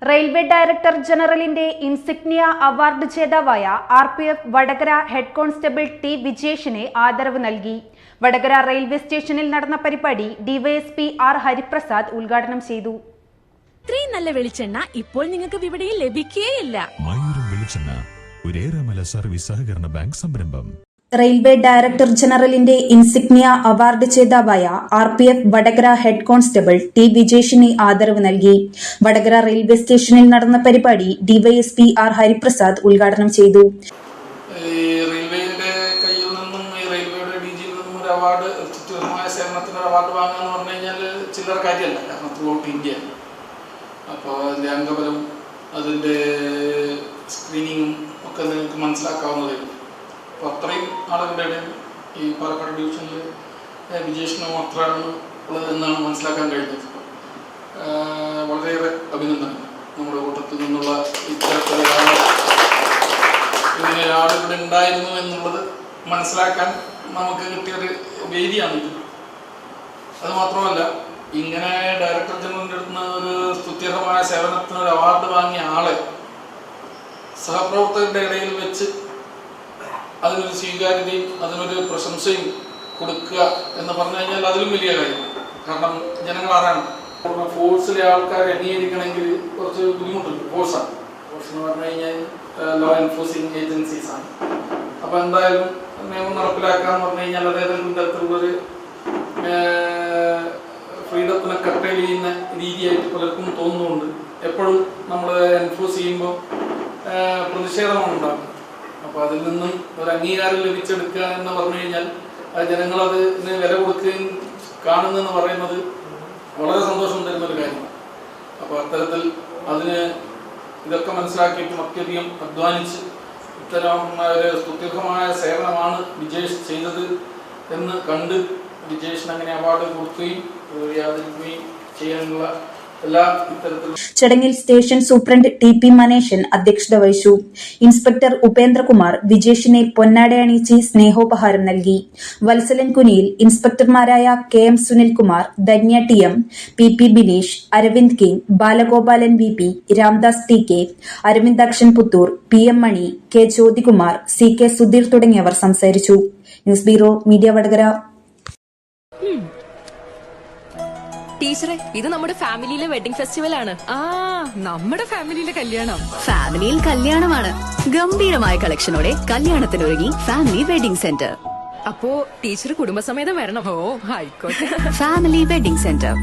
Railway director ജനറലിന്റെ insignia award ജേതാവായ RPF Vadakara head constable T വിജേഷിന് ആദരവ് നൽകി. വടകര റെയിൽവേ സ്റ്റേഷനിൽ നടന്ന പരിപാടി ഡിവൈഎസ്പി ആർ ഹരിപ്രസാദ് ഉദ്ഘാടനം ചെയ്തു. ഇത്രയും നല്ല വെളിച്ചെണ്ണ ഇപ്പോൾ നിങ്ങൾക്ക് വിപണിയിൽ ലഭിക്കുകയില്ല. മയൂരം വെളിച്ചെണ്ണ ഒരു ഏറെമല സർവീസ് സഹകരണ ബാങ്ക് സംരംഭം. റെയിൽവേ ഡയറക്ടർ ജനറലിന്റെ ഇൻസിഗ്നിയ അവാർഡ് ജേതാവായ RPF Vadakara head constable T വിജേഷിന് ആദരവ് നൽകി. വടകര റെയിൽവേ സ്റ്റേഷനിൽ നടന്ന പരിപാടി ഡിവൈഎസ്പി ആർ ഹരിപ്രസാദ് ഉദ്ഘാടനം ചെയ്തു. റെയിൽവേയുടെ കയ്യിൽ നിന്നും റെയിൽവേയുടെ DG-യിൽ നിന്നും ഒരു അവാർഡ്, കൃത്യമായ സേവനത്തിന് ഒരു അവാർഡ് വാങ്ങുക എന്ന് പറഞ്ഞു കഴിഞ്ഞാൽ ചില്ലറ കാര്യമല്ല. കാരണം ത്രൂ ഔട്ട് ഇന്ത്യ. അപ്പോൾ അതിൻ്റെ അംഗബലം, അതിൻ്റെ സ്ക്രീനിങ്ങും ഒക്കെ നിങ്ങൾക്ക് മനസ്സിലാക്കാവുന്നതേ. അപ്പോൾ അത്രയും ആളുകളുടെ ഇടയിൽ ഈ പാലക്കാട് ഡിവിഷനിൽ വിജേഷിന് മാത്രമാണ് ഉള്ളത് എന്നാണ് മനസ്സിലാക്കാൻ കഴിഞ്ഞത്. വളരെയേറെ അഭിനന്ദനം. നമ്മുടെ കൂട്ടത്തിൽ നിന്നുള്ള ഇത്തരത്തിലുള്ള ആളുകൾ ഉണ്ടായിരുന്നു എന്നുള്ളത് മനസ്സിലാക്കാൻ നമുക്ക് കിട്ടിയൊരു വേദിയാണിത്. അതുമാത്രമല്ല, ഇങ്ങനെ ഡയറക്ടർ ജനറലിൻ്റെ അടുത്ത് നിന്ന് ഒരു സ്തുത്യർഹമായ സേവനത്തിന് ഒരു അവാർഡ് വാങ്ങിയ ആളെ സഹപ്രവർത്തകരുടെ ഇടയിൽ വെച്ച് അതിനൊരു സ്വീകാര്യതയും അതിനൊരു പ്രശംസയും കൊടുക്കുക എന്ന് പറഞ്ഞു കഴിഞ്ഞാൽ അതിലും വലിയ കാര്യമാണ്. കാരണം ജനങ്ങൾ ആരാണ്? ഫോഴ്സിലെ ആൾക്കാരെ അംഗീകരിക്കണമെങ്കിൽ കുറച്ച് ബുദ്ധിമുട്ടുണ്ട്. ഫോഴ്സ് എന്ന് പറഞ്ഞു കഴിഞ്ഞാൽ ലോ എൻഫോഴ്സിങ് ഏജൻസീസ് ആണ്. അപ്പോൾ എന്തായാലും നിയമം നടപ്പിലാക്കാന്ന് പറഞ്ഞു കഴിഞ്ഞാൽ അത് ഏതെങ്കിലും തരത്തിലുള്ളൊരു ഫ്രീഡത്തിനെ കട്ടേൽ ചെയ്യുന്ന രീതിയായിട്ട് പലർക്കും തോന്നുന്നുണ്ട്. എപ്പോഴും നമ്മൾ എൻഫോഴ്സ് ചെയ്യുമ്പോൾ പ്രതിഷേധമാണ് ഉണ്ടാകുന്നത്. അപ്പോൾ അതിൽ നിന്നും ഒരു അംഗീകാരം ലഭിച്ചെടുക്കുക എന്ന് പറഞ്ഞു കഴിഞ്ഞാൽ ജനങ്ങളതിന് വില കൊടുക്കുകയും കാണുന്നെന്ന് പറയുന്നത് വളരെ സന്തോഷം തരുന്നൊരു കാര്യമാണ്. അപ്പോൾ അത്തരത്തിൽ അതിന് ഇതൊക്കെ മനസ്സിലാക്കിയിട്ടും അത്യധികം അധ്വാനിച്ച് ഇത്തരം ഒരു സ്തുത്യർഹമായ സേവനമാണ് വിജേഷ് ചെയ്തത് എന്ന് കണ്ട് വിജേഷിന് അങ്ങനെ അവാർഡ് കൊടുക്കുകയും ആദരിക്കുകയും ചെയ്യാനുള്ള ചടങ്ങിൽ സ്റ്റേഷൻ സൂപ്രണ്ട് TP മനേഷൻ അധ്യക്ഷത വഹിച്ചു. ഇൻസ്പെക്ടർ ഉപേന്ദ്രകുമാർ വിജേഷിനെ പൊന്നാടയണിയിച്ച് സ്നേഹോപഹാരം നൽകി. വത്സലൻ കുനിയിൽ ഇൻസ്പെക്ടർമാരായ KM Sunilkumar, Dhanya TM, PP Bineesh, Aravind king, Balagopalan VP, Ramdas TK, Aravindakshan Puthur, PM Mani, K Jyothikumar, CK Sudheer തുടങ്ങിയവർ സംസാരിച്ചു. News bureau media Vadakara. ടീച്ചറെ, ഇത് നമ്മുടെ ഫാമിലിയിലെ വെഡിങ് ഫെസ്റ്റിവൽ ആണ്. നമ്മുടെ ഫാമിലിയിലെ കല്യാണം. ഫാമിലിയിൽ കല്യാണമാണ്. ഗംഭീരമായ കളക്ഷനോടെ കല്യാണത്തിനൊരുങ്ങി ഫാമിലി വെഡിംഗ് സെന്റർ. അപ്പോ ടീച്ചർ കുടുംബസമേതം വരണം. ഓ, ആയിക്കോട്ടെ. Family wedding centre.